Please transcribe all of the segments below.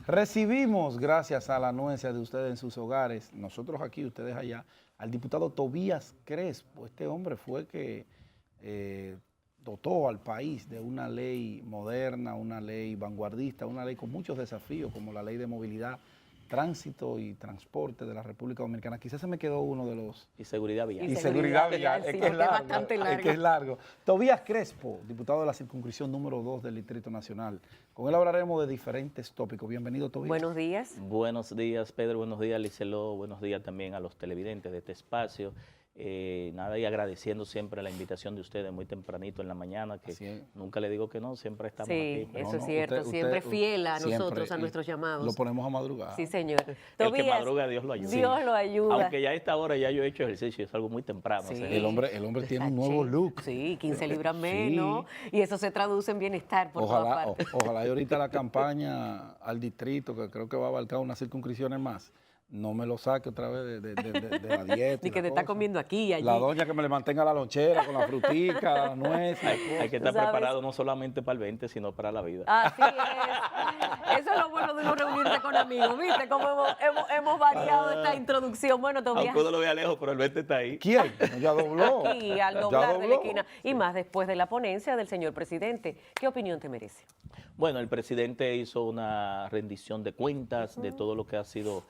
Recibimos, gracias a la anuencia de ustedes en sus hogares, nosotros aquí, ustedes allá, al diputado Tobías Crespo. Este hombre fue que dotó al país de una ley moderna, una ley vanguardista, una ley con muchos desafíos, como la ley de movilidad, tránsito y transporte de la República Dominicana. Quizás se me quedó uno de los... Y seguridad vial. Y seguridad vial, sí, es que es largo, bastante largo. es que es largo. Tobías Crespo, diputado de la circunscripción número 2 del Distrito Nacional. Con él hablaremos de diferentes tópicos. Bienvenido, Tobías. Buenos días. Buenos días, Pedro. Buenos días, Liceló. Buenos días también a los televidentes de este espacio. Nada, y agradeciendo siempre la invitación de ustedes muy tempranito en la mañana, que nunca le digo que no, siempre estamos aquí. Sí, eso es cierto, siempre fiel a nosotros, a nuestros llamados. Lo ponemos a madrugar. Sí, señor. El que madruga, Dios lo ayuda. Dios lo ayuda. Aunque ya a esta hora ya yo he hecho ejercicio, es algo muy temprano. Sí. O sea, El hombre tiene un nuevo look. Sí, 15 libras menos, y eso se traduce en bienestar por todas partes. Ojalá y ahorita la campaña al distrito, que creo que va a abarcar unas circunscripciones más, no me lo saque otra vez de la dieta. Ni que te está comiendo aquí y allí. La doña que me le mantenga la lonchera con la frutica, la nuez. hay que estar preparado no solamente para el 20, sino para la vida. Así es. Eso es lo bueno de uno reunirse con amigos. ¿Viste cómo hemos variado esta introducción? Bueno, Tobías. Aunque uno lo vea lejos, pero el 20 está ahí. ¿Quién? Ya dobló. Aquí, al doblar de la esquina. Y más después de la ponencia del señor presidente. ¿Qué opinión te merece? Bueno, el presidente hizo una rendición de cuentas de todo lo que ha sido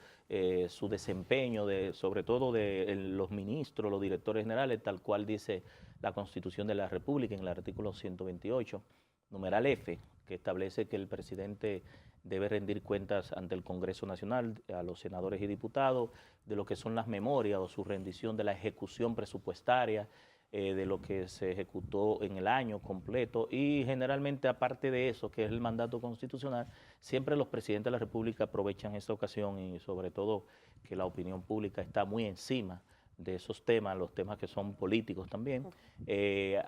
su desempeño, sobre todo de los ministros, los directores generales, tal cual dice la Constitución de la República en el artículo 128, numeral F, que establece que el presidente debe rendir cuentas ante el Congreso Nacional, a los senadores y diputados, de lo que son las memorias o su rendición de la ejecución presupuestaria, de lo que se ejecutó en el año completo, y generalmente, aparte de eso, que es el mandato constitucional, siempre los presidentes de la República aprovechan esta ocasión, y sobre todo que la opinión pública está muy encima de esos temas, los temas que son políticos también.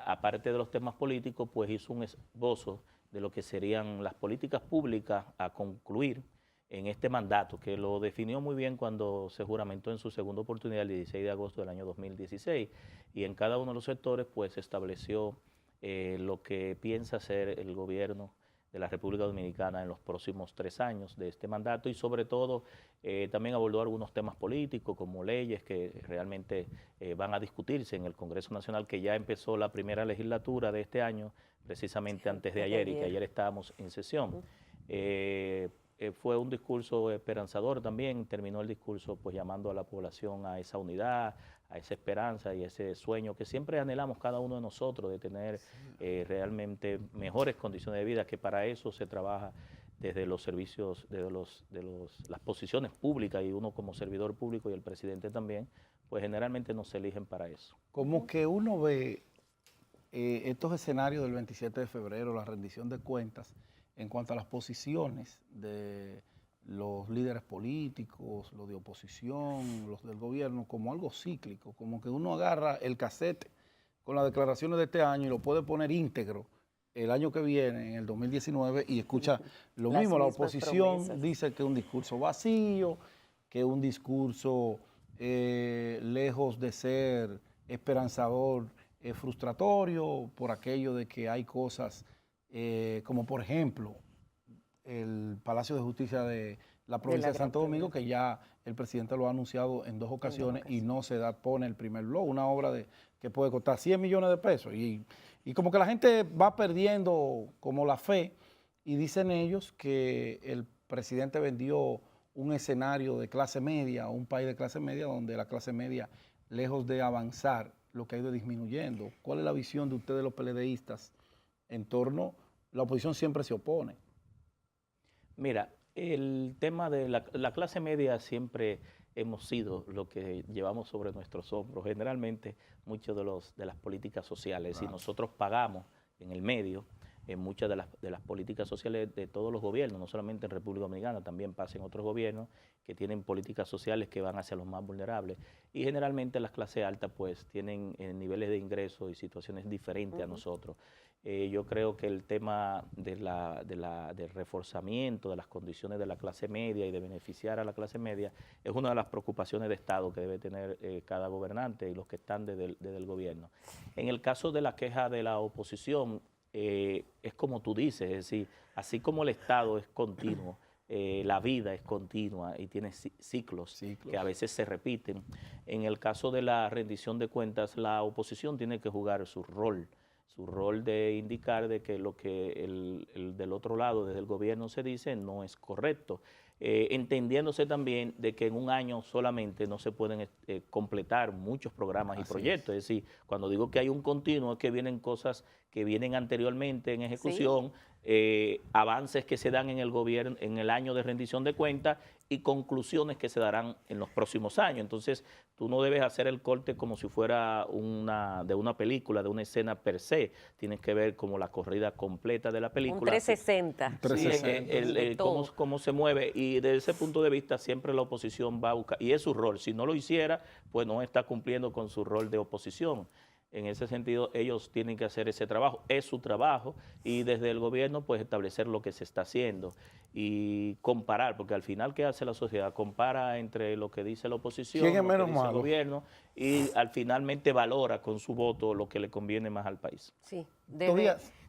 Aparte de los temas políticos, pues hizo un esbozo de lo que serían las políticas públicas a concluir en este mandato, que lo definió muy bien cuando se juramentó en su segunda oportunidad el 16 de agosto del año 2016, y en cada uno de los sectores pues estableció lo que piensa hacer el gobierno de la República Dominicana en los próximos 3 años de este mandato, y sobre todo también abordó algunos temas políticos como leyes que realmente van a discutirse en el Congreso Nacional, que ya empezó la primera legislatura de este año, precisamente antes de ayer, y que ayer estábamos en sesión. Fue un discurso esperanzador también, terminó el discurso pues llamando a la población a esa unidad, a esa esperanza y ese sueño que siempre anhelamos cada uno de nosotros, de tener realmente mejores condiciones de vida, que para eso se trabaja desde los servicios, las posiciones públicas, y uno como servidor público y el presidente también, pues generalmente nos eligen para eso. Como que uno ve estos escenarios del 27 de febrero, la rendición de cuentas, en cuanto a las posiciones de los líderes políticos, los de oposición, los del gobierno, como algo cíclico, como que uno agarra el cassette con las declaraciones de este año y lo puede poner íntegro el año que viene, en el 2019, y escucha lo mismo. La oposición dice que es un discurso vacío, que es un discurso lejos de ser esperanzador, frustratorio, por aquello de que hay cosas como por ejemplo el Palacio de Justicia de la provincia de Santo Domingo, que ya el presidente lo ha anunciado en 2 ocasiones y no se pone el primer bloque, una obra que puede costar 100 millones de pesos, y como que la gente va perdiendo como la fe, y dicen ellos que el presidente vendió un escenario de clase media, un país de clase media, donde la clase media, lejos de avanzar, lo que ha ido disminuyendo. ¿Cuál es la visión de ustedes, los PLDistas, en torno? La oposición siempre se opone. Mira, el tema de la clase media siempre hemos sido lo que llevamos sobre nuestros hombros, generalmente muchos de las políticas sociales, y nosotros pagamos en el medio en muchas de las políticas sociales de todos los gobiernos, no solamente en República Dominicana, también pasa en otros gobiernos que tienen políticas sociales que van hacia los más vulnerables, y generalmente las clases altas pues tienen niveles de ingresos y situaciones diferentes a nosotros. Yo creo que el tema del reforzamiento de las condiciones de la clase media y de beneficiar a la clase media es una de las preocupaciones de Estado que debe tener cada gobernante y los que están desde el gobierno. En el caso de la queja de la oposición, es como tú dices, es decir, así como el Estado es continuo la vida es continua y tiene ciclos que a veces se repiten. En el caso de la rendición de cuentas, la oposición tiene que jugar su rol de indicar de que lo que el del otro lado, desde el gobierno, se dice no es correcto. Entendiéndose también de que en un año solamente no se pueden completar muchos programas y proyectos. Es decir, cuando digo que hay un continuo, es que vienen cosas que vienen anteriormente en ejecución, avances que se dan en el gobierno en el año de rendición de cuentas y conclusiones que se darán en los próximos años. Entonces, tú no debes hacer el corte como si fuera de una película, de una escena per se. Tienes que ver como la corrida completa de la película. Un 360. Sí, cómo se mueve. Y desde ese punto de vista siempre la oposición va a buscar, y es su rol. Si no lo hiciera, pues no está cumpliendo con su rol de oposición. En ese sentido, ellos tienen que hacer ese trabajo, es su trabajo, y desde el gobierno, pues establecer lo que se está haciendo y comparar, porque al final, ¿qué hace la sociedad? Compara entre lo que dice la oposición, ¿quién es lo menos que dice el malo? gobierno, y finalmente valora con su voto lo que le conviene más al país. Sí,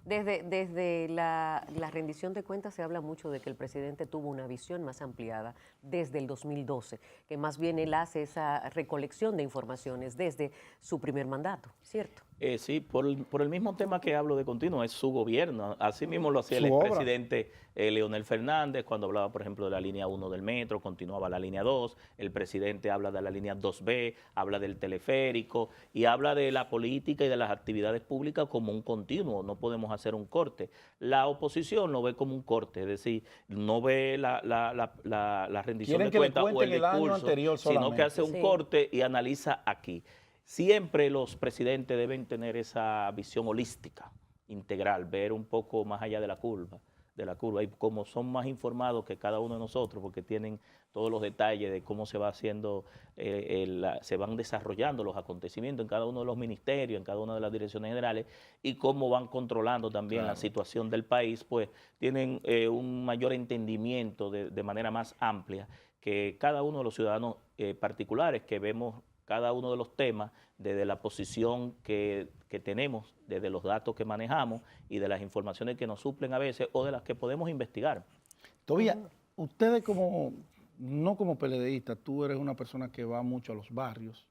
desde la rendición de cuentas se habla mucho de que el presidente tuvo una visión más ampliada desde el 2012, que más bien él hace esa recolección de informaciones desde su primer mandato, ¿cierto? Sí, por el mismo tema que hablo de continuo, es su gobierno. Así mismo lo hacía el Su obra. expresidente Leonel Fernández cuando hablaba, por ejemplo, de la línea 1 del metro, continuaba la línea 2, el presidente habla de la línea 2B, habla del teleférico y habla de la política y de las actividades públicas como un continuo, no podemos hacer un corte. La oposición lo ve como un corte, es decir, no ve la rendición de cuentas o el discurso, sino que hace un corte y analiza aquí. Siempre los presidentes deben tener esa visión holística, integral, ver un poco más allá de la curva. Y como son más informados que cada uno de nosotros, porque tienen todos los detalles de cómo se va haciendo, se van desarrollando los acontecimientos en cada uno de los ministerios, en cada una de las direcciones generales, y cómo van controlando también la situación del país, pues tienen un mayor entendimiento de manera más amplia que cada uno de los ciudadanos particulares que vemos cada uno de los temas desde la posición que tenemos, desde los datos que manejamos y de las informaciones que nos suplen a veces o de las que podemos investigar. Todavía, ustedes no como PLDista, tú eres una persona que va mucho a los barrios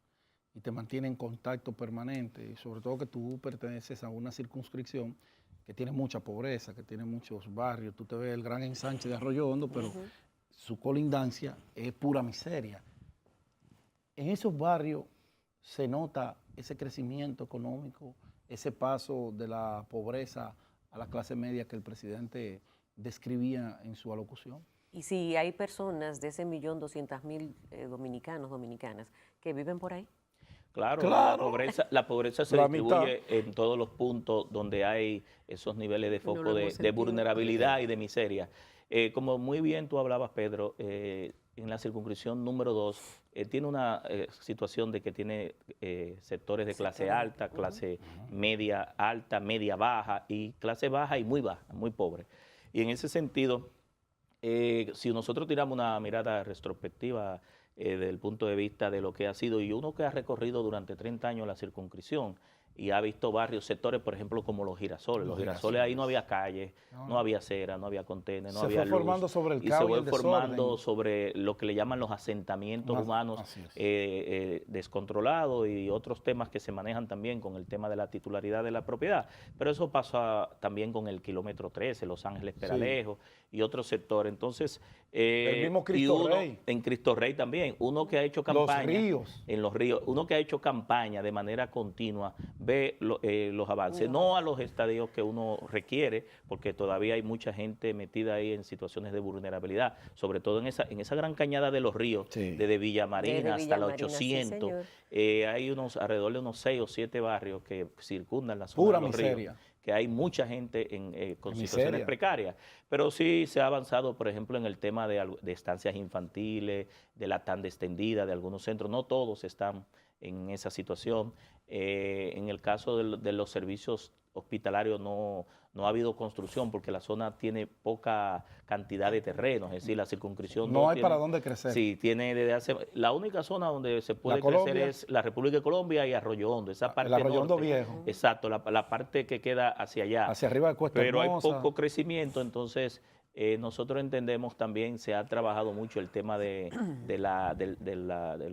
y te mantiene en contacto permanente, y sobre todo que tú perteneces a una circunscripción que tiene mucha pobreza, que tiene muchos barrios. Tú te ves el gran ensanche de Arroyo Hondo, pero su colindancia es pura miseria. En esos barrios se nota ese crecimiento económico, ese paso de la pobreza a la clase media que el presidente describía en su alocución. Y si hay personas de ese 1.200.000 dominicanos, dominicanas, que viven por ahí. Claro. La pobreza se distribuye en todos los puntos donde hay esos niveles de foco de vulnerabilidad y de miseria. Como muy bien tú hablabas, Pedro, en la circunscripción número 2 tiene una situación de que tiene sectores de clase alta, clase media alta, media baja y clase baja y muy baja, muy pobre. Y en ese sentido, si nosotros tiramos una mirada retrospectiva desde el punto de vista de lo que ha sido, y uno que ha recorrido durante 30 años la circunscripción y ha visto barrios, sectores, por ejemplo, como Los Girasoles. Los Girasoles ahí no había calles, no había acera, no había contenedores, no había luz. Se fue formando sobre el caos y el desorden. Se fue formando sobre lo que le llaman los asentamientos humanos descontrolados y otros temas que se manejan también con el tema de la titularidad de la propiedad. Pero eso pasa también con el kilómetro 13, Los Ángeles Peralejo y otros sectores. Entonces, el mismo Cristo Rey. En Cristo Rey también. Uno que ha hecho campaña. Los ríos. En los ríos. Uno que ha hecho campaña de manera continua ve los avances, no a los estadios que uno requiere, porque todavía hay mucha gente metida ahí en situaciones de vulnerabilidad, sobre todo en esa gran cañada de los ríos, desde Villa Marina hasta la 800. Hay alrededor de unos 6 o 7 barrios que circundan la zona de los ríos, que hay mucha gente con situaciones precarias. Pero sí se ha avanzado, por ejemplo, en el tema de estancias infantiles, de la tanda extendida de algunos centros. No todos están en esa situación. En el caso de los servicios hospitalarios no ha habido construcción porque la zona tiene poca cantidad de terrenos, es decir, la circunscripción no hay para dónde crecer. Sí, tiene desde hace... La única zona donde se puede crecer es la República de Colombia y Arroyo Hondo, esa parte el Arroyo Hondo norte. Viejo. Exacto, la parte que queda hacia allá. Hacia arriba de Cuesta Pero Hermosa. hay poco crecimiento, entonces nosotros entendemos también, se ha trabajado mucho el tema del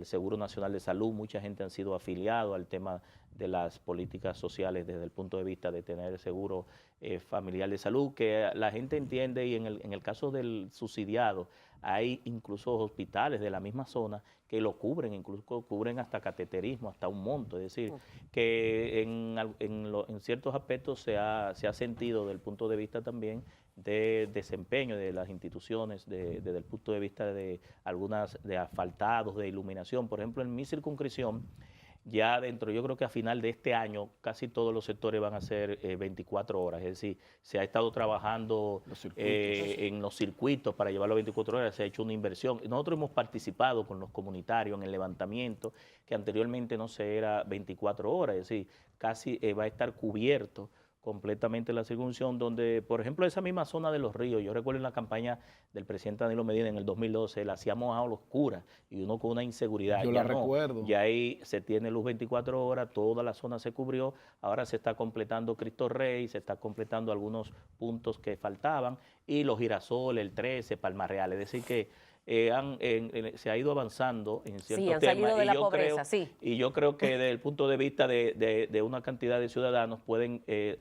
Seguro Nacional de Salud, mucha gente han sido afiliados al tema de las políticas sociales desde el punto de vista de tener seguro familiar de salud, que la gente entiende, y en el caso del subsidiado, hay incluso hospitales de la misma zona que lo cubren, incluso cubren hasta cateterismo, hasta un monto, es decir, que en ciertos aspectos se ha sentido desde el punto de vista también de desempeño de las instituciones, desde el punto de vista de algunas de asfaltados, de iluminación. Por ejemplo, en mi circunscripción, ya dentro, yo creo que a final de este año, casi todos los sectores van a ser 24 horas, es decir, se ha estado trabajando en los circuitos para llevarlo a 24 horas, se ha hecho una inversión. Nosotros hemos participado con los comunitarios en el levantamiento, que anteriormente no se era 24 horas, es decir, casi va a estar cubierto completamente la circunstancia, donde, por ejemplo, esa misma zona de Los Ríos, yo recuerdo en la campaña del presidente Danilo Medina en el 2012, la hacíamos a oscuras y uno con una inseguridad. Yo ya la recuerdo. Ya ahí se tiene luz 24 horas, toda la zona se cubrió, ahora se está completando Cristo Rey, se está completando algunos puntos que faltaban, y los Girasoles, el 13, Palmas Real, es decir que se ha ido avanzando en ciertos Sí, han temas. salido de la pobreza, sí. Y yo creo que desde el punto de vista de una cantidad de ciudadanos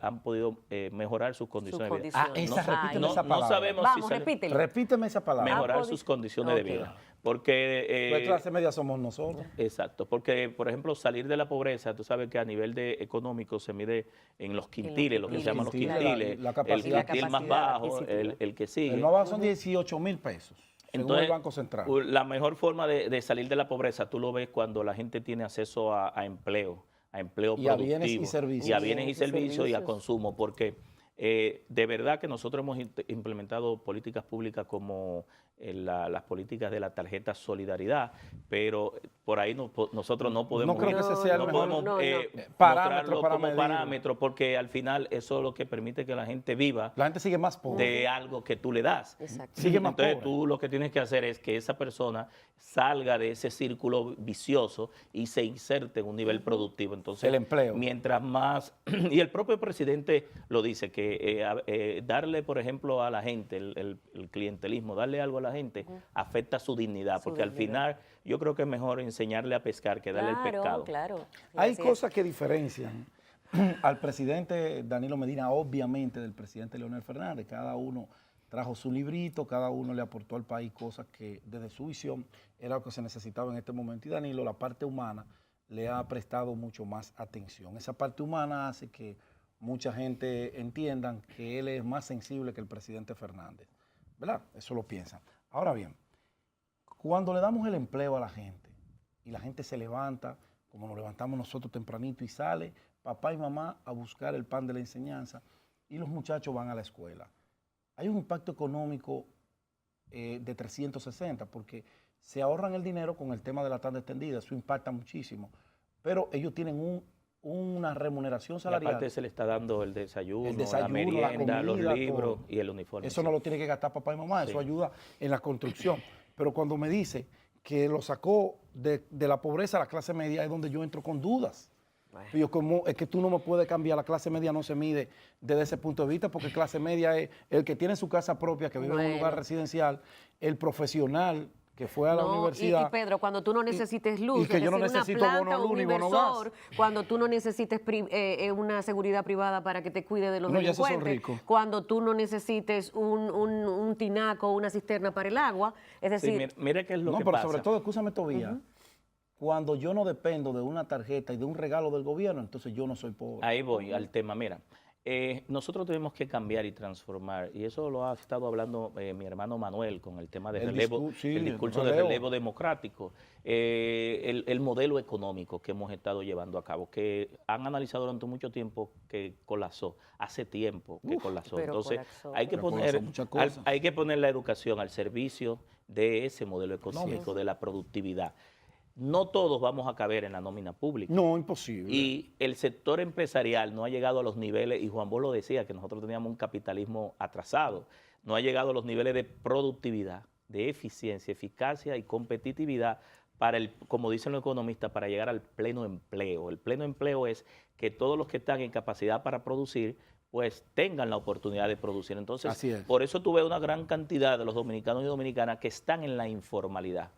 han podido mejorar sus condiciones de vida. Repíteme esa palabra. No sabemos Vamos, si repítelo. Repíteme esa palabra. mejorar sus condiciones de vida. Porque La clase media somos nosotros. exacto, porque por ejemplo salir de la pobreza, tú sabes que a nivel económico se mide en los quintiles, lo que se llaman los quintiles, el quintil más bajo, el que sigue. El más bajo son 18,000 pesos. Entonces, el Banco Central. La mejor forma de salir de la pobreza, tú lo ves cuando la gente tiene acceso a empleo y productivo. A bienes y servicios. Y a bienes y servicios y a consumo, porque de verdad que nosotros hemos implementado políticas públicas como las políticas de la tarjeta Solidaridad, pero por ahí nosotros no podemos, no creo que ese sea el mejor mostrarlo como parámetro, porque al final eso es lo que permite que la gente viva. La gente sigue más pobre. De algo que tú le das. Exacto. Sigue más Entonces pobre. tú lo que tienes que hacer es que esa persona salga de ese círculo vicioso y se inserte en un nivel productivo. Entonces, el empleo. Mientras más, y el propio presidente lo dice, que darle, por ejemplo, a la gente, el clientelismo, darle algo a la gente, afecta su dignidad, porque al final yo creo que es mejor enseñarle a pescar que darle el pescado. Claro. Hay cosas que diferencian al presidente Danilo Medina, obviamente, del presidente Leonel Fernández. Cada uno trajo su librito, cada uno le aportó al país cosas que desde su visión era lo que se necesitaba en este momento. Y Danilo, la parte humana, le ha prestado mucho más atención. Esa parte humana hace que mucha gente entienda que él es más sensible que el presidente Fernández, ¿verdad? Eso lo piensan. Ahora bien, cuando le damos el empleo a la gente y la gente se levanta, como nos levantamos nosotros tempranito, y sale papá y mamá a buscar el pan de la enseñanza y los muchachos van a la escuela, hay un impacto económico de 360, porque se ahorran el dinero con el tema de la tanda extendida, eso impacta muchísimo, pero ellos tienen una remuneración salarial. Y aparte se le está dando el desayuno, la la merienda, comida, los libros todo. y el uniforme. Eso no lo tiene que gastar papá y mamá, eso ayuda en la construcción. Pero cuando me dice que lo sacó de la pobreza a la clase media, es donde yo entro con dudas. Yo, como es que tú no me puedes cambiar, la clase media no se mide desde ese punto de vista, porque clase media es el que tiene su casa propia, que vive en un lugar residencial, el profesional que fue a la universidad. Y Pedro, cuando tú no necesites luz, y que yo no necesito bono luz ni bono gas. Cuando tú no necesites una seguridad privada para que te cuide de los delincuentes, cuando tú no necesites un tinaco o una cisterna para el agua, es decir... Sí, mira qué es lo que pero pasa. sobre todo, escúchame, Tobías, cuando yo no dependo de una tarjeta y de un regalo del gobierno, entonces yo no soy pobre. Ahí voy al tema, mira. Nosotros tenemos que cambiar y transformar, y eso lo ha estado hablando mi hermano Manuel con el tema del relevo, el discurso de relevo democrático, el modelo económico que hemos estado llevando a cabo, que han analizado durante mucho tiempo que colapsó, hace tiempo que colapsó. Entonces hay que poner la educación al servicio de ese modelo económico, de la productividad. No todos vamos a caber en la nómina pública. No, imposible. Y el sector empresarial no ha llegado a los niveles, y Juan Bosch lo decía, que nosotros teníamos un capitalismo atrasado, no ha llegado a los niveles de productividad, de eficiencia, eficacia y competitividad para como dicen los economistas, para llegar al pleno empleo. El pleno empleo es que todos los que están en capacidad para producir pues tengan la oportunidad de producir. Entonces, Así es. por eso tú ves una gran cantidad de los dominicanos y dominicanas que están en la informalidad.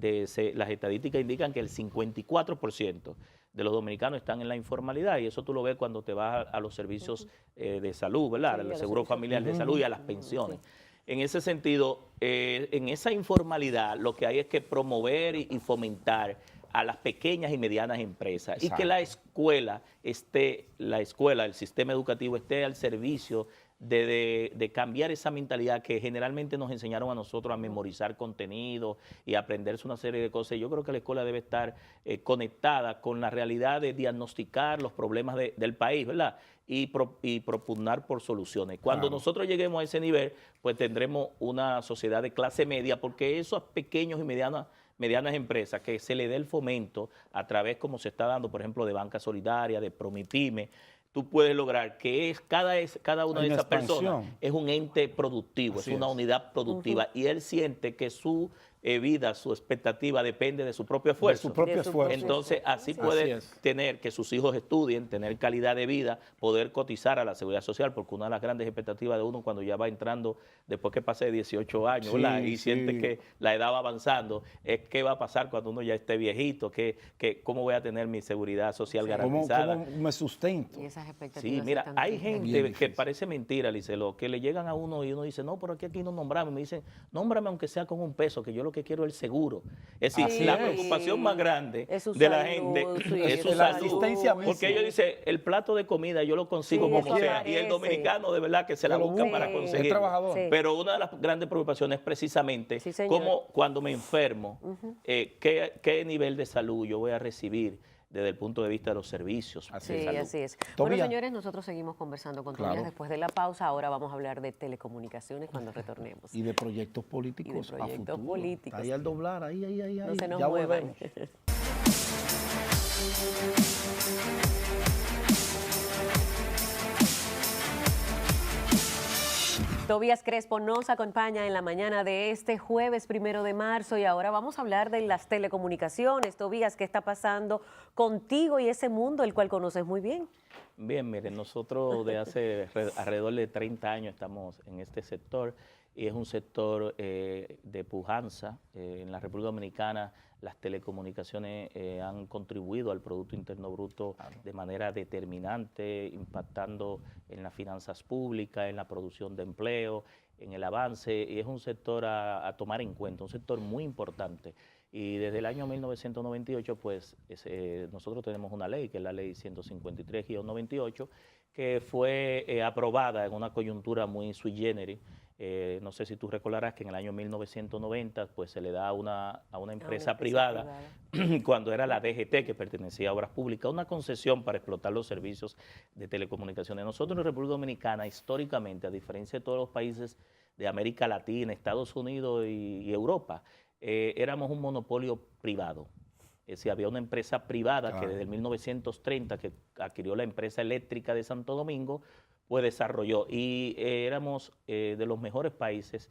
Las estadísticas indican que el 54% de los dominicanos están en la informalidad, y eso tú lo ves cuando te vas a los servicios de salud, ¿verdad? Sí, Al a los seguro servicios. familiar de salud y a las pensiones. En ese sentido, en esa informalidad lo que hay es que promover y fomentar a las pequeñas y medianas empresas. Y que la escuela, el sistema educativo esté al servicio de cambiar esa mentalidad que generalmente nos enseñaron a nosotros a memorizar contenido y a aprenderse una serie de cosas. Yo creo que la escuela debe estar conectada con la realidad de diagnosticar los problemas del país, ¿verdad? Y propugnar por soluciones. Cuando nosotros lleguemos a ese nivel, pues tendremos una sociedad de clase media, porque esos pequeños y medianas empresas, que se le dé el fomento a través, como se está dando, por ejemplo, de Banca Solidaria, de Promipyme, tú puedes lograr que cada una de esas personas es un ente productivo, es una unidad productiva, y él siente que su vida, su expectativa depende de su propio esfuerzo. De su propio esfuerzo. Entonces, así puede tener que sus hijos estudien, tener calidad de vida, poder cotizar a la seguridad social, porque una de las grandes expectativas de uno cuando ya va entrando, después que pase 18 años, ¿verdad? Y siente que la edad va avanzando, es qué va a pasar cuando uno ya esté viejito, cómo voy a tener mi seguridad social garantizada. ¿Cómo me sustento? Y esas expectativas. Sí, mira, hay gente que parece mentira, Licelo, que le llegan a uno y uno dice, no, pero aquí no nombramos. Me dicen, nómbrame aunque sea con $1, que yo lo que quiero es el seguro. Es decir, la preocupación más grande de la gente es su salud. Porque ellos dicen, el plato de comida yo lo consigo como sea. Y el dominicano de verdad que se la busca para conseguir. Es trabajador. Pero una de las grandes preocupaciones es precisamente cómo cuando me enfermo, qué nivel de salud yo voy a recibir desde el punto de vista de los servicios. Así es. Bueno, señores, nosotros seguimos conversando con Tobías después de la pausa. Ahora vamos a hablar de telecomunicaciones cuando retornemos. Y de proyectos políticos a futuro. Ahí al doblar, ahí. No se nos ya muevan. volvemos. Tobías Crespo nos acompaña en la mañana de este jueves 1 de marzo y ahora vamos a hablar de las telecomunicaciones. Tobías, ¿qué está pasando contigo y ese mundo el cual conoces muy bien? Bien, miren, nosotros de hace alrededor de 30 años estamos en este sector y es un sector de pujanza. En la República Dominicana las telecomunicaciones han contribuido al Producto Interno Bruto de manera determinante, impactando en las finanzas públicas, en la producción de empleo, en el avance, y es un sector a tomar en cuenta, un sector muy importante. Y desde el año 1998, pues nosotros tenemos una ley, que es la ley 153-98, que fue aprobada en una coyuntura muy sui generis. No sé si tú recordarás que en el año 1990 pues, se le da a una empresa privada, cuando era la DGT, que pertenecía a Obras Públicas, una concesión para explotar los servicios de telecomunicaciones. Nosotros en República Dominicana, históricamente, a diferencia de todos los países de América Latina, Estados Unidos y Europa, éramos un monopolio privado. Es decir, había una empresa privada que desde el 1930, que adquirió la empresa eléctrica de Santo Domingo, pues desarrolló, y éramos de los mejores países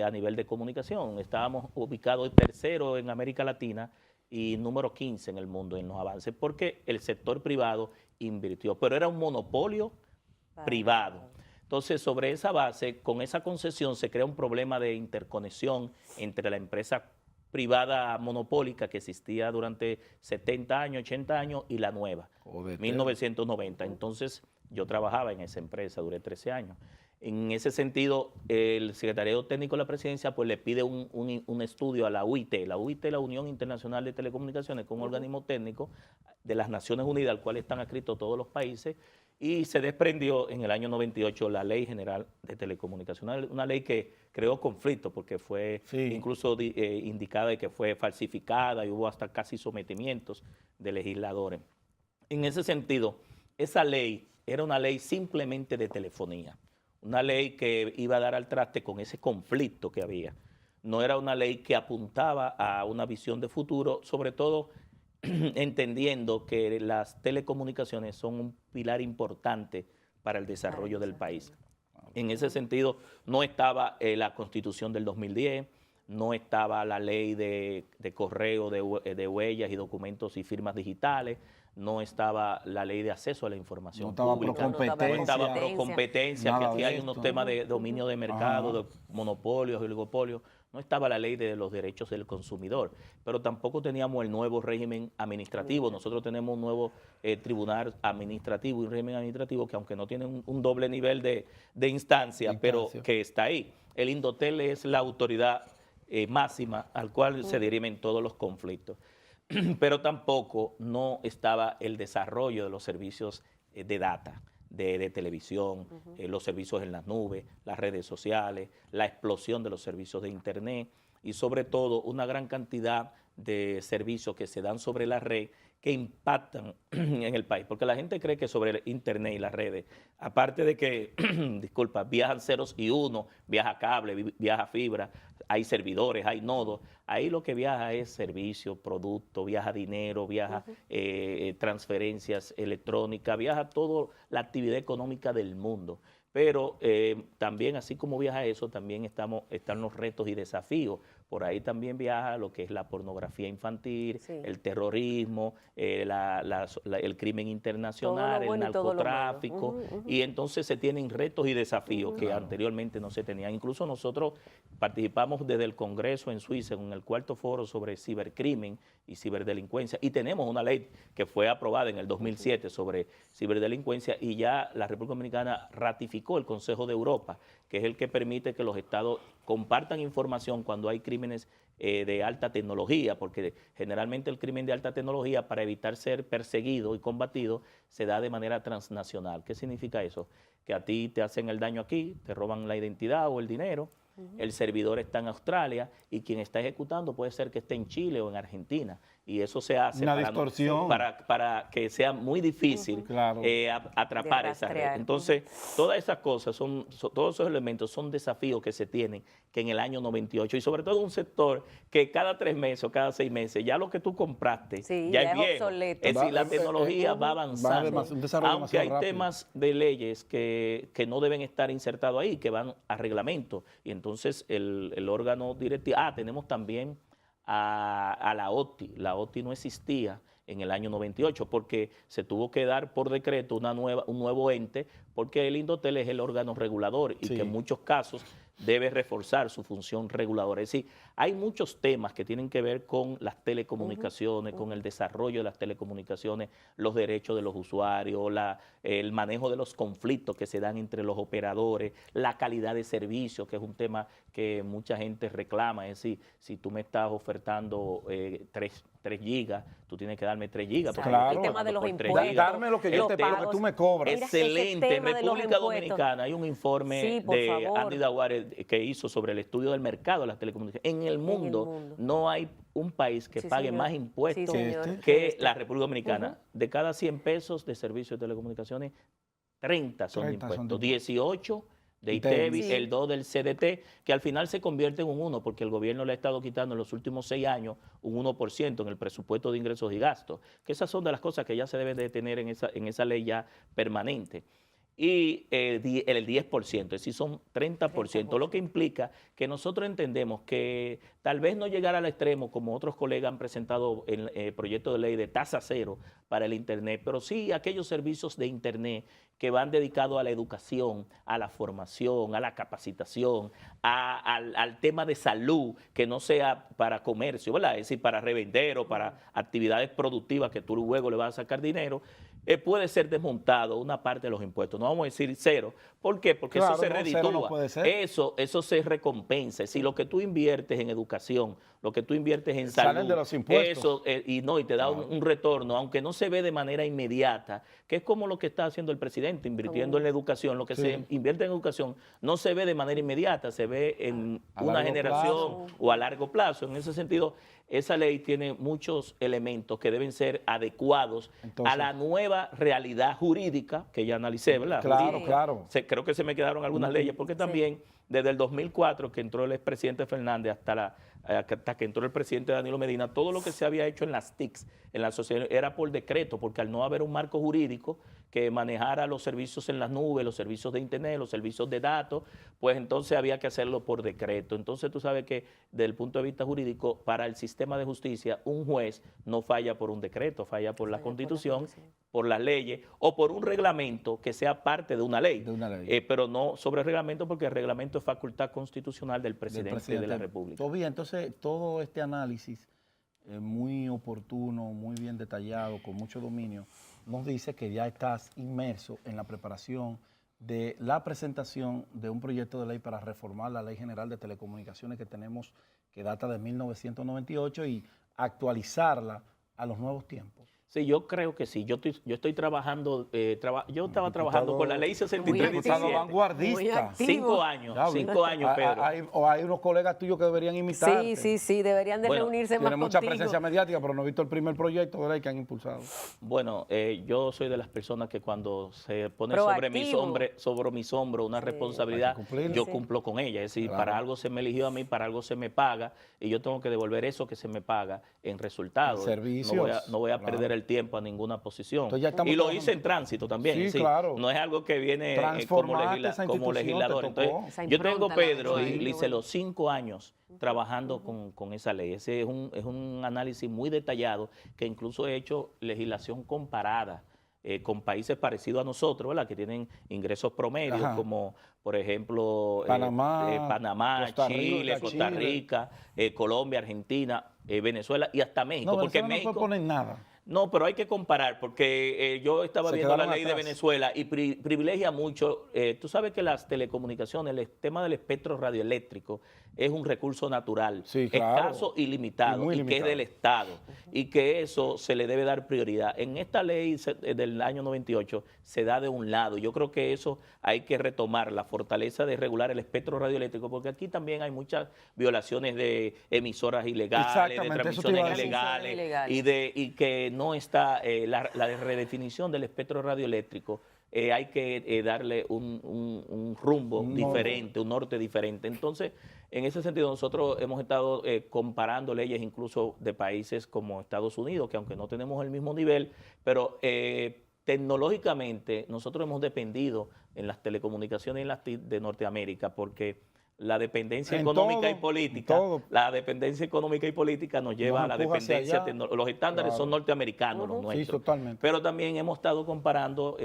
a nivel de comunicación. Estábamos ubicados tercero en América Latina y número 15 en el mundo en los avances, porque el sector privado invirtió, pero era un monopolio privado. Entonces, sobre esa base, con esa concesión se crea un problema de interconexión entre la empresa privada monopólica que existía durante 70 años, 80 años, y la nueva, 1990. Entonces, yo trabajaba en esa empresa, duré 13 años. En ese sentido, el Secretariado Técnico de la Presidencia pues, le pide un estudio a la UIT. La UIT, la Unión Internacional de Telecomunicaciones, que es un organismo técnico de las Naciones Unidas, al cual están adscritos todos los países, y se desprendió en el año 98 la Ley General de Telecomunicaciones, una ley que creó conflicto porque fue incluso indicada de que fue falsificada y hubo hasta casi sometimientos de legisladores. En ese sentido, esa ley era una ley simplemente de telefonía, una ley que iba a dar al traste con ese conflicto que había. No era una ley que apuntaba a una visión de futuro, sobre todo entendiendo que las telecomunicaciones son un pilar importante para el desarrollo del país. En ese sentido, no estaba la Constitución del 2010, no estaba la ley de correo de huellas y documentos y firmas digitales, no estaba la ley de acceso a la información No estaba pública, procompetencia. no estaba procompetencia, que Nada aquí de hay unos esto. temas de dominio de mercado, Ajá. de monopolios, oligopolios. No estaba la ley de los derechos del consumidor, pero tampoco teníamos el nuevo régimen administrativo. Nosotros tenemos un nuevo tribunal administrativo y un régimen administrativo que, aunque no tiene un doble nivel de instancia, pero que está ahí. El Indotel es la autoridad máxima al cual se dirimen todos los conflictos. Pero tampoco no estaba el desarrollo de los servicios de data, de televisión, los servicios en las nubes, las redes sociales, la explosión de los servicios de Internet y sobre todo una gran cantidad de servicios que se dan sobre la red que impactan en el país. Porque la gente cree que sobre el Internet y las redes, aparte de que, disculpa, viajan ceros y unos, viaja cable, viaja fibra, hay servidores, hay nodos, ahí lo que viaja es servicio, producto, viaja dinero, viaja transferencias electrónicas, viaja toda la actividad económica del mundo. Pero también, así como viaja eso, también están los retos y desafíos. Por ahí también viaja lo que es la pornografía infantil, el terrorismo, el crimen internacional, el narcotráfico. Y entonces se tienen retos y desafíos que anteriormente no se tenían. Incluso nosotros participamos desde el Congreso en Suiza en el 4º foro sobre cibercrimen y ciberdelincuencia. Y tenemos una ley que fue aprobada en el 2007 sobre ciberdelincuencia y ya la República Dominicana ratificó el Consejo de Europa, que es el que permite que los estados compartan información cuando hay crímenes de alta tecnología, porque generalmente el crimen de alta tecnología, para evitar ser perseguido y combatido, se da de manera transnacional. ¿Qué significa eso? Que a ti te hacen el daño aquí, te roban la identidad o el dinero, el servidor está en Australia y quien está ejecutando puede ser que esté en Chile o en Argentina. Y eso se hace para que sea muy difícil atrapar esa red. Entonces, todas esas cosas, todos esos elementos son desafíos que se tienen que en el año 98, y sobre todo un sector que cada 3 meses o cada 6 meses, ya lo que tú compraste ya es viejo. Obsoleto. Es decir, la tecnología va avanzando. Aunque hay temas de leyes que no deben estar insertados ahí, que van a reglamento. Y entonces el órgano directivo, tenemos también a la OTI. La OTI no existía en el año 98 porque se tuvo que dar por decreto un nuevo ente, porque el Indotel es el órgano regulador y que en muchos casos debe reforzar su función reguladora. Es decir, hay muchos temas que tienen que ver con las telecomunicaciones, con el desarrollo de las telecomunicaciones, los derechos de los usuarios, el manejo de los conflictos que se dan entre los operadores, la calidad de servicio, que es un tema que mucha gente reclama. Es decir, si tú me estás ofertando 3 gigas, tú tienes que darme 3 gigas. Claro. El tema de los impuestos. Darme lo que yo te pago, que tú me cobras. Excelente. En República Dominicana hay un informe de Andy Daguare que hizo sobre el estudio del mercado de las telecomunicaciones. En el mundo no hay un país que pague más impuestos que la República Dominicana. De cada 100 pesos de servicio de telecomunicaciones, 30 son de impuestos, 18 de ITEVI, el 2 del CDT, que al final se convierte en un 1, porque el gobierno le ha estado quitando en los últimos 6 años un 1% en el presupuesto de ingresos y gastos, que esas son de las cosas que ya se deben de tener en esa ley ya permanente. Y el 10%, es decir, son 30%, lo que implica que nosotros entendemos que tal vez no llegar al extremo, como otros colegas han presentado el proyecto de ley de tasa cero para el Internet, pero sí aquellos servicios de Internet que van dedicados a la educación, a la formación, a la capacitación, al tema de salud, que no sea para comercio, ¿verdad? Es decir, para revender o para actividades productivas que tú luego le vas a sacar dinero, puede ser desmontado una parte de los impuestos. No vamos a decir cero. ¿Por qué? Porque eso se reditúa. No puede ser. Eso se recompensa. Si lo que tú inviertes en educación, lo que tú inviertes en salud, salen de los impuestos. Y te da un retorno, aunque no se ve de manera inmediata, que es como lo que está haciendo el presidente, invirtiendo en la educación. Lo que se invierte en educación no se ve de manera inmediata, se ve en una generación o a largo plazo. En ese sentido, esa ley tiene muchos elementos que deben ser adecuados a la nueva realidad jurídica que ya analicé, ¿verdad? Claro. Creo que se me quedaron algunas leyes, porque también desde el 2004 que entró el expresidente Fernández hasta hasta que entró el presidente Danilo Medina, todo lo que se había hecho en las TICs, en la sociedad, era por decreto, porque al no haber un marco jurídico que manejara los servicios en las nubes, los servicios de internet, los servicios de datos, pues entonces había que hacerlo por decreto. Entonces tú sabes que desde el punto de vista jurídico, para el sistema de justicia, un juez no falla por un decreto, falla por la Constitución, por las leyes o por un reglamento que sea parte de una ley, pero no sobre el reglamento, porque el reglamento es facultad constitucional del presidente de la República. Todavía, entonces, todo este análisis muy oportuno, muy bien detallado, con mucho dominio, nos dice que ya estás inmerso en la preparación de la presentación de un proyecto de ley para reformar la Ley General de Telecomunicaciones que tenemos, que data de 1998, y actualizarla a los nuevos tiempos. Sí, yo creo que sí. Yo estoy trabajando, yo estaba trabajando con la ley 6317. Vanguardista. 5 años, 5 años, Pedro. Hay unos colegas tuyos que deberían imitarte. Sí, deberían de reunirse más tiene mucha contigo. presencia mediática, pero no he visto el primer proyecto de ley que han impulsado. Bueno, yo soy de las personas que cuando se pone sobre mis hombros una responsabilidad, yo cumplo con ella. Es decir, para algo se me eligió a mí, para algo se me paga, y yo tengo que devolver eso que se me paga en resultados. Servicios. No voy a perder el tiempo a ninguna posición. Y lo hice en tránsito también. Sí, claro. No es algo que viene como legislador. Entonces, yo tengo, Pedro y Lice, los 5 años trabajando con esa ley. Ese es un análisis muy detallado, que incluso he hecho legislación comparada con países parecidos a nosotros, ¿verdad? Que tienen ingresos promedios, como por ejemplo Panamá, Chile, Costa Rica, Colombia, Argentina, Venezuela y hasta México. Porque México no puede poner nada. No, pero hay que comparar, porque yo estaba viendo la ley de Venezuela y privilegia mucho. Tú sabes que las telecomunicaciones, el tema del espectro radioeléctrico es un recurso natural, escaso y limitado, y que es del Estado, y que eso se le debe dar prioridad. En esta ley del año 98 se da de un lado. Yo creo que eso hay que retomar, la fortaleza de regular el espectro radioeléctrico, porque aquí también hay muchas violaciones de emisoras ilegales, de transmisiones ilegales, y que no está la redefinición del espectro radioeléctrico. Hay que darle un rumbo diferente, un norte diferente. Entonces, en ese sentido, nosotros hemos estado comparando leyes incluso de países como Estados Unidos, que aunque no tenemos el mismo nivel, pero tecnológicamente nosotros hemos dependido en las telecomunicaciones y en las TIC de Norteamérica, porque la dependencia económica y política, nos lleva a la dependencia. Los estándares son norteamericanos, los nuestros. Sí, totalmente. Pero también hemos estado comparando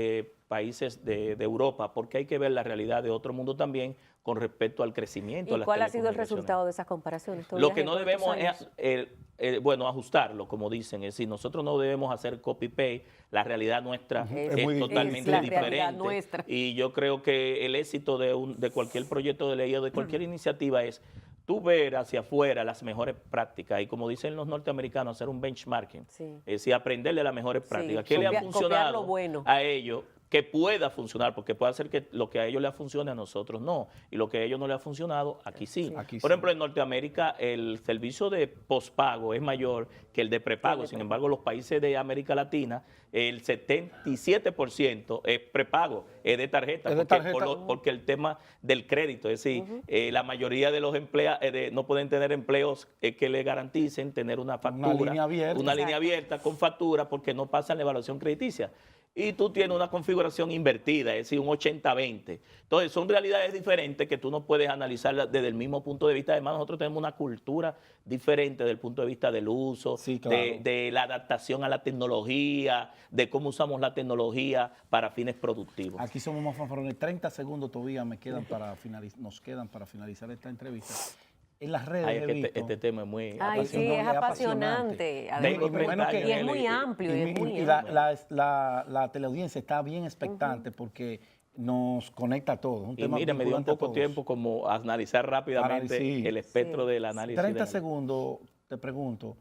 países de Europa, porque hay que ver la realidad de otro mundo también con respecto al crecimiento. ¿Y cuál ha sido el resultado de esas comparaciones? Lo que no debemos es, ajustarlo, como dicen. Es decir, nosotros no debemos hacer copy-paste. La realidad nuestra es totalmente diferente. Y yo creo que el éxito de cualquier proyecto de ley o de cualquier iniciativa es tú ver hacia afuera las mejores prácticas y, como dicen los norteamericanos, hacer un benchmarking. Es decir, aprender de las mejores prácticas. ¿Qué le ha funcionado a ellos? Que pueda funcionar, porque puede ser que lo que a ellos les funcione a nosotros no, y lo que a ellos no les ha funcionado aquí sí. Por ejemplo, en Norteamérica el servicio de pospago es mayor que el de prepago. Sin embargo, los países de América Latina, el 77% es prepago, es de tarjeta, porque el tema del crédito, es decir, la mayoría de los empleados no pueden tener empleos que le garanticen tener una factura, una línea abierta con factura, porque no pasan la evaluación crediticia. Y tú tienes una configuración invertida, es decir, un 80-20. Entonces, son realidades diferentes que tú no puedes analizar desde el mismo punto de vista. Además, nosotros tenemos una cultura diferente desde el punto de vista del uso, de la adaptación a la tecnología, de cómo usamos la tecnología para fines productivos. Aquí somos más fanfarrones. 30 segundos todavía nos quedan para finalizar esta entrevista. En las redes he visto... Este tema es muy apasionante. Sí, es apasionante. Y es muy amplio. Y la teleaudiencia está bien expectante porque nos conecta a todos. Y mira, me dio un poco tiempo como analizar rápidamente el espectro del análisis. 30 segundos, te pregunto,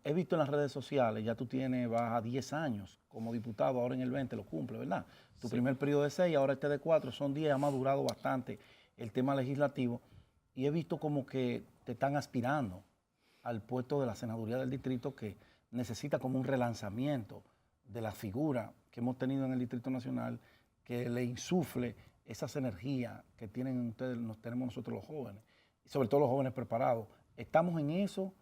he visto en las redes sociales, ya tú vas a 10 años como diputado, ahora en el 20 lo cumple, ¿verdad? Tu primer periodo de 6, ahora este de 4, son 10, ha madurado bastante el tema legislativo. Y he visto como que te están aspirando al puesto de la senaduría del distrito, que necesita como un relanzamiento de la figura que hemos tenido en el Distrito Nacional, que le insufle esas energías que tienen ustedes, tenemos nosotros los jóvenes, y sobre todo los jóvenes preparados, ¿Estamos en eso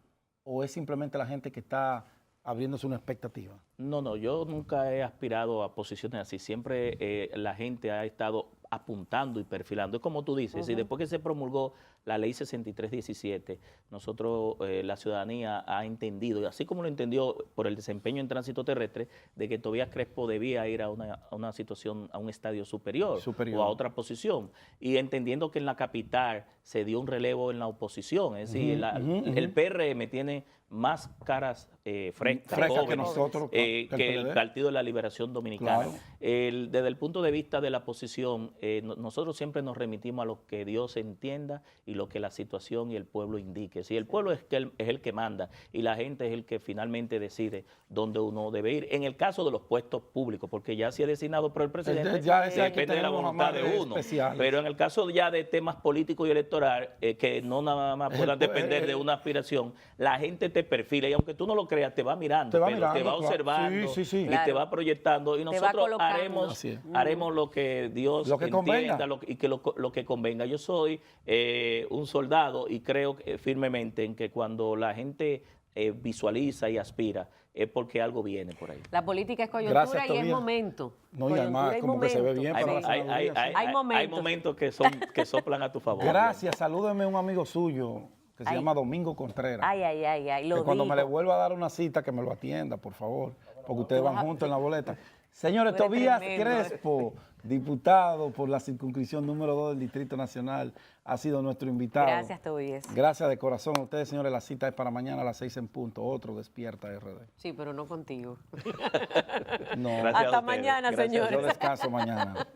o es simplemente la gente que está abriéndose una expectativa? No, yo nunca he aspirado a posiciones así. Siempre la gente ha estado apuntando y perfilando. Es como tú dices, y después que se promulgó la ley 6317, nosotros, la ciudadanía ha entendido, y así como lo entendió por el desempeño en tránsito terrestre, de que Tobías Crespo debía ir a una situación, a un estadio superior o a otra posición, y entendiendo que en la capital se dio un relevo en la oposición, es decir, el PRM tiene más caras frescas que nosotros, que el Partido de la Liberación Dominicana. Claro. Desde el punto de vista de la posición, nosotros siempre nos remitimos a lo que Dios entienda y lo que la situación y el pueblo indique. Si el pueblo es el que manda y la gente es el que finalmente decide dónde uno debe ir, en el caso de los puestos públicos, porque ya se ha designado por el presidente, depende de la voluntad de uno. Pero en el caso ya de temas políticos y electorales, que no nada más puedan depender de una aspiración, la gente te perfila y aunque tú no lo creas, te va mirando, te va observando y te va proyectando y nosotros haremos lo que Dios entienda y que lo que convenga. Yo soy un soldado y creo firmemente en que cuando la gente visualiza y aspira es porque algo viene por ahí. La política es coyuntura. Gracias, y es momento. No, y además como que se ve bien para hay momentos que soplan a tu favor. Gracias, salúdeme a un amigo suyo que se llama Domingo Contreras. Lo cuando me le vuelva a dar una cita, que me lo atienda, por favor, porque ustedes van juntos en la boleta. Señores, Tobías Crespo, diputado por la circunscripción número 2 del Distrito Nacional, ha sido nuestro invitado. Gracias, Tobías. Gracias de corazón a ustedes, señores. La cita es para mañana a las 6 en punto. Otro Despierta RD. Sí, pero no contigo. No. Hasta mañana, señores. Yo descanso mañana.